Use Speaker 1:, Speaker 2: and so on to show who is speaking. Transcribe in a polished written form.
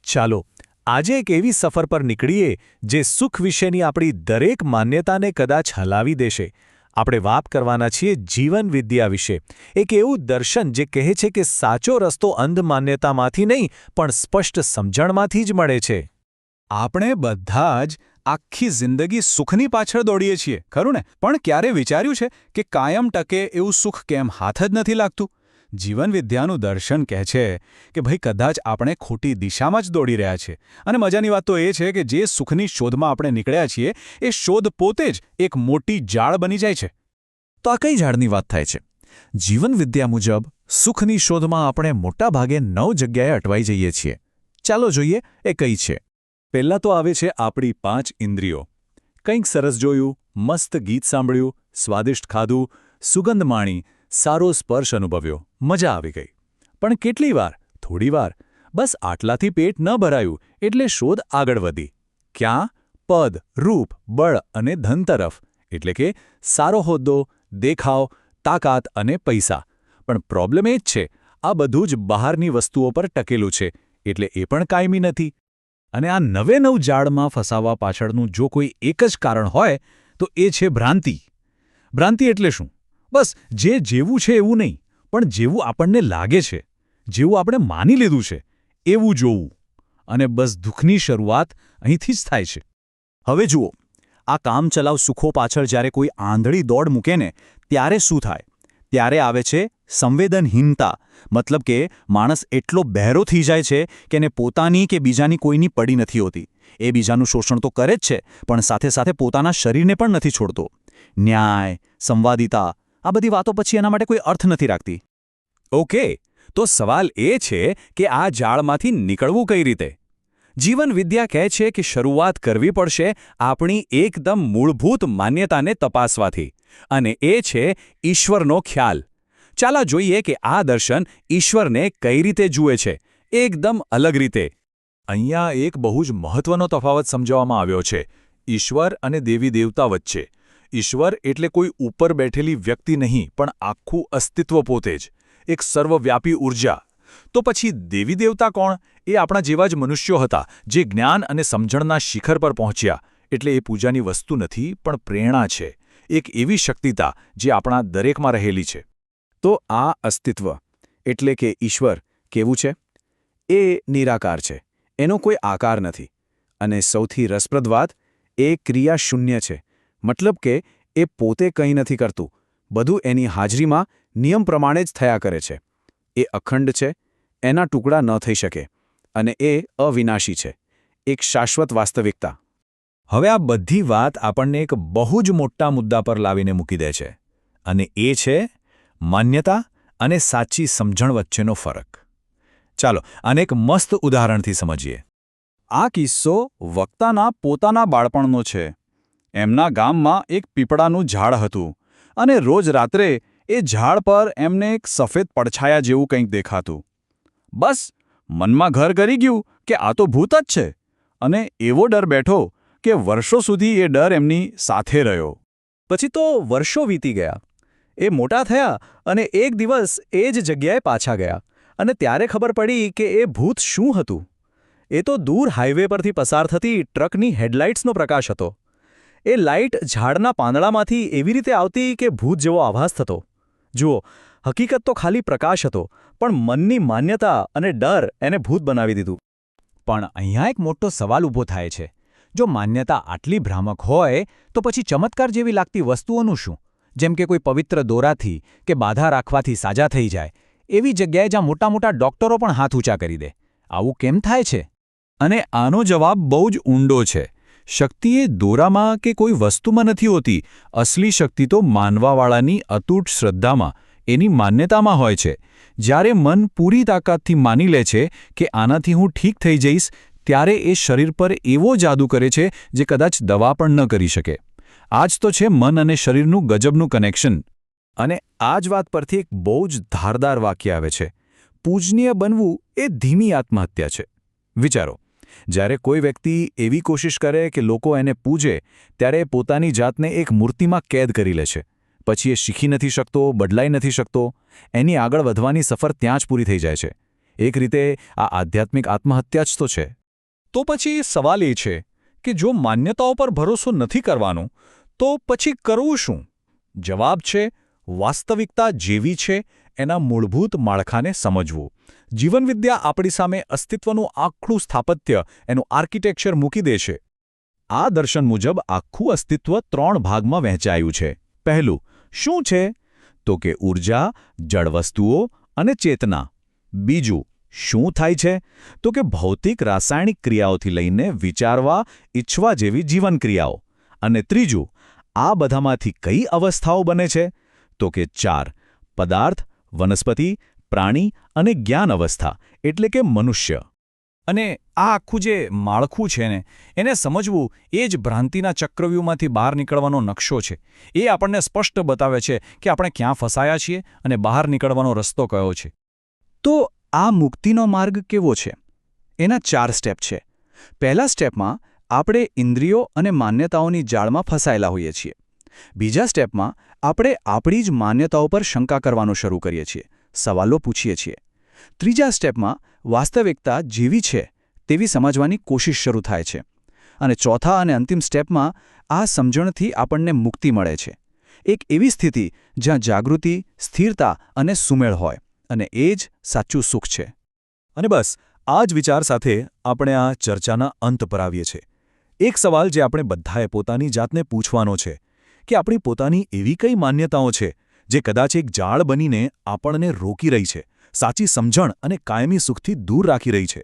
Speaker 1: ચાલો આજે એક એવી સફર પર નીકળીએ જે સુખ વિશેની આપણી દરેક માન્યતાને કદાચ હલાવી દેશે. આપણે વાત કરવાના છીએ જીવન વિદ્યા વિશે. એક એવું દર્શન જે કહે છે કે સાચો રસ્તો અંધ માન્યતામાંથી નહીં પણ સ્પષ્ટ સમજણમાંથી જ મળે છે.
Speaker 2: આપણે બધા જ આખી જિંદગી સુખની પાછળ દોડીએ છીએ, ખરું ને? પણ ક્યારે વિચાર્યું છે કે કાયમ ટકે એવું સુખ કેમ હાથ જ નથી લાગતું? જીવન વિદ્યાનું દર્શન કહે છે કે ભાઈ કદાચ આપણે ખોટી દિશામાં જ દોડી રહ્યા છીએ. અને મજાની વાત તો એ છે કે જે સુખની શોધમાં આપણે નીકળ્યા છીએ એ શોધ પોતે જ એક મોટી જાળ બની જાય છે.
Speaker 3: તો આ કઈ ઝાડની વાત થાય છે? જીવન વિદ્યા મુજબ સુખની શોધમાં આપણે મોટાભાગે 9 જગ્યાએ અટવાઈ જઈએ છીએ. ચાલો જોઈએ એ કઈ છે.
Speaker 1: પહેલાં તો આવે છે આપણી 5 ઇન્દ્રિયો. કંઈક સરસ જોયું, મસ્ત ગીત સાંભળ્યું, સ્વાદિષ્ટ ખાધું, સુગંધ માણી, સારો સ્પર્શ અનુભવ્યો, મજા આવી ગઈ. પણ કેટલી વાર, થોડી વાર, બસ આટલાથી પેટ ન ભરાયું એટલે શોધ આગળ વધી. ક્યાં? પદ, રૂપ, બળ અને ધન તરફ. એટલે કે સારો હોદ્દો, દેખાવ, તાકાત અને પૈસા. પણ પ્રોબ્લેમ એ જ છે, આ બધું જ બહારની વસ્તુઓ પર ટકેલું છે, એટલે એ પણ કાયમી નથી. અને આ નવે નવ જાળમાં ફસાવા પાછળનું જો કોઈ એક જ કારણ હોય તો એ છે ભ્રાંતિ. ભ્રાંતિ એટલે શું? બસ જે જેવું છે એવું નહીં, પણ જેવું આપણને લાગે છે, જેવું આપણે માની લીધું છે એવું જોવું. અને બસ દુઃખની શરૂઆત અહીંથી જ થાય છે.
Speaker 2: હવે જુઓ, આ કામચલાઉ સુખો પાછળ જ્યારે કોઈ આંધળી દોડ મૂકે ને ત્યારે શું થાય? ત્યારે આવે છે સંવેદનહીનતા. મતલબ કે માણસ એટલો બહેરો થઈ જાય છે કે એને પોતાની કે બીજાની કોઈની પડી નથી હોતી. એ બીજાનું શોષણ તો કરે જ છે, પણ સાથે સાથે પોતાના શરીરને પણ નથી છોડતો. ન્યાય, સંવાદિતા, આ બધી વાતો પછી એના માટે કોઈ અર્થ નથી રાખતી.
Speaker 1: ઓકે, તો સવાલ એ છે કે આ જાળમાંથી નીકળવું કઈ રીતે? જીવન વિદ્યા કહે છે કે શરૂઆત કરવી પડશે આપણી એકદમ મૂળભૂત માન્યતાને તપાસવાથી, અને એ છે ઈશ્વરનો ખ્યાલ. ચાલો જોઈએ કે આ દર્શન ઈશ્વરને કઈ રીતે જુએ છે, એકદમ અલગ રીતે. અહીંયા એક બહુ જ મહત્વનો તફાવત સમજાવવામાં આવ્યો છે ઈશ્વર અને દેવી દેવતા વચ્ચે. ઈશ્વર એટલે કોઈ ઉપર બેઠેલી વ્યક્તિ નહીં, પણ આખું અસ્તિત્વ પોતે જ, એક સર્વવ્યાપી ઊર્જા. તો પછી દેવી દેવતા કોણ? એ આપણા જેવા જ મનુષ્યો હતા જે જ્ઞાન અને સમજણના શિખર પર પહોંચ્યા. એટલે એ પૂજાની વસ્તુ નથી, પણ પ્રેરણા છે, એક એવી શક્તિતા જે આપણા દરેકમાં રહેલી છે.
Speaker 2: તો આ અસ્તિત્વ એટલે કે ઈશ્વર કેવું છે? એ નિરાકાર છે, એનો કોઈ આકાર નથી. અને સૌથી રસપ્રદ વાત, એ ક્રિયાશૂન્ય છે. મતલબ કે એ પોતે કંઈ નથી કરતું, બધું એની હાજરીમાં નિયમ પ્રમાણે જ થયા કરે છે. એ અખંડ છે, એના ટુકડા ન થઈ શકે, અને એ અવિનાશી છે, એક શાશ્વત વાસ્તવિકતા.
Speaker 1: હવે આ બધી વાત આપણને એક બહુ જ મોટા મુદ્દા પર લાવીને મૂકી દે છે, અને એ છે માન્યતા અને સાચી સમજણ વચ્ચેનો ફરક. ચાલો આને એક મસ્ત ઉદાહરણથી સમજીએ.
Speaker 2: આ કિસ્સો વક્તાના પોતાના બાળપણનો છે. એમના ગામમાં એક પીપળાનું ઝાડ હતું, અને રોજ રાત્રે એ ઝાડ પર એમને એક સફેદ પડછાયા જેવું કંઈક દેખાતું. બસ મનમાં ઘર કરી ગયું કે આ તો ભૂત જ છે, અને એવો ડર બેઠો કે વર્ષો સુધી એ ડર એમની સાથે રહ્યો.
Speaker 1: પછી તો વર્ષો વીતી ગયા. એ મોટા થયા અને એક દિવસ એ જ જગ્યાએ પાછા ગયા, અને ત્યારે ખબર પડી કે એ ભૂત શું હતું. એ તો દૂર હાઈવે પરથી પસાર થતી ટ્રકની હેડલાઇટ્સનો પ્રકાશ હતો. એ લાઇટ ઝાડના પાંદડામાંથી એવી રીતે આવતી કે ભૂત જેવો આભાસ થતો. જુઓ, હકીકત તો ખાલી પ્રકાશ હતો, પણ મનની માન્યતા અને ડર એને ભૂત બનાવી દીધું. પણ અહીંયા એક મોટો સવાલ ઊભો થાય છે. જો માન્યતા આટલી ભ્રામક હોય તો પછી ચમત્કાર જેવી લાગતી વસ્તુઓનું શું? જેમ કે કોઈ પવિત્ર દોરાથી કે બાધા રાખવાથી સાજા થઈ જાય, એવી જગ્યાએ જ્યાં મોટા મોટા ડોક્ટરો પણ હાથ ઊંચા કરી દે. આવું કેમ થાય છે? અને આનો જવાબ બહુ જ ઊંડો છે. શક્તિ એ દોરામાં કે કોઈ વસ્તુમાં નથી હોતી. અસલી શક્તિ તો માનવાવાળાની અતૂટ શ્રદ્ધામાં, એની માન્યતામાં હોય છે. જ્યારે મન પૂરી તાકાતથી માની લે છે કે આનાથી હું ઠીક થઈ જઈશ, ત્યારે એ શરીર પર એવો જાદુ કરે છે જે કદાચ દવા પણ ન કરી શકે. આ જ તો છે મન અને શરીરનું ગજબનું કનેક્શન. અને આ જ વાત પરથી એક બહુ જ ધારદાર વાક્ય આવે છે: પૂજનીય બનવું એ ધીમી આત્મહત્યા છે. વિચારો, જ્યારે કોઈ વ્યક્તિ એવી કોશિશ કરે કે લોકો એને પૂજે, ત્યારે એ પોતાની જાતને એક મૂર્તિમાં કેદ કરી લે છે. પછી એ શીખી નથી શકતો, બદલાઈ નથી શકતો. એની આગળ વધવાની સફર ત્યાં જ પૂરી થઈ જાય છે.
Speaker 3: એક રીતે આ આધ્યાત્મિક આત્મહત્યા જ તો છે.
Speaker 1: તો પછી સવાલ એ છે કે જો માન્યતાઓ પર ભરોસો નથી કરવાનો તો પછી કરવું શું? જવાબ છે વાસ્તવિકતા જેવી છે એના મૂળભૂત માળખાને સમજવું. જીવનવિદ્યા આપણી સામે અસ્તિત્વનું આખું સ્થાપત્ય, એનું આર્કિટેક્ચર મૂકી દે છે.
Speaker 3: આ દર્શન મુજબ આખું અસ્તિત્વ 3 ભાગમાં વહેંચાયું છે. પહેલું શું છે? તો કે ઊર્જા, જળ વસ્તુઓ અને ચેતના. બીજું શું થાય છે? તો કે ભૌતિક રાસાયણિક ક્રિયાઓથી લઈને વિચારવા, ઈચ્છવા જેવી જીવન ક્રિયાઓ. અને ત્રીજું આ બધામાંથી કઈ અવસ્થાઓ બને છે? તો કે 4 પદાર્થ, વનસ્પતિ, પ્રાણી અને જ્ઞાન અવસ્થા એટલે કે મનુષ્ય.
Speaker 1: અને આ આખું જે માળખું છે ને એને સમજવું એ જ ભ્રાંતિના ચક્રવ્યૂહમાંથી બહાર નીકળવાનો નકશો છે. એ આપણને સ્પષ્ટ બતાવે છે કે આપણે ક્યાં ફસાયા છીએ અને બહાર નીકળવાનો રસ્તો કયો છે.
Speaker 2: તો આ મુક્તિનો માર્ગ કેવો છે? એના 4 સ્ટેપ છે. પહેલા સ્ટેપમાં આપણે ઇન્દ્રિયો અને માન્યતાઓની જાળમાં ફસાયેલા હોઈએ છીએ. બીજા સ્ટેપમાં આપણે આપણી જ માન્યતાઓ પર શંકા કરવાનું શરૂ કરીએ છીએ, સવાલો પૂછીએ છીએ. ત્રીજા સ્ટેપમાં વાસ્તવિકતા જેવી છે તેવી સમજવાની કોશિશ શરૂ થાય છે. અને ચોથા અને અંતિમ સ્ટેપમાં આ સમજણથી આપણને મુક્તિ મળે છે. એક એવી સ્થિતિ જ્યાં જાગૃતિ, સ્થિરતા અને સુમેળ હોય. અને એ જ સાચું સુખ છે.
Speaker 1: અને બસ આ જ વિચાર સાથે આપણે આ ચર્ચાના અંત પર આવીએ છીએ. એક સવાલ જે આપણે બધાએ પોતાની જાતને પૂછવાનો છે કે આપણી પોતાની એવી કઈ માન્યતાઓ છે જે કદાચ એક જાળ બનીને આપણને રોકી રહી છે, સાચી સમજણ અને કાયમી સુખથી દૂર રાખી રહી છે.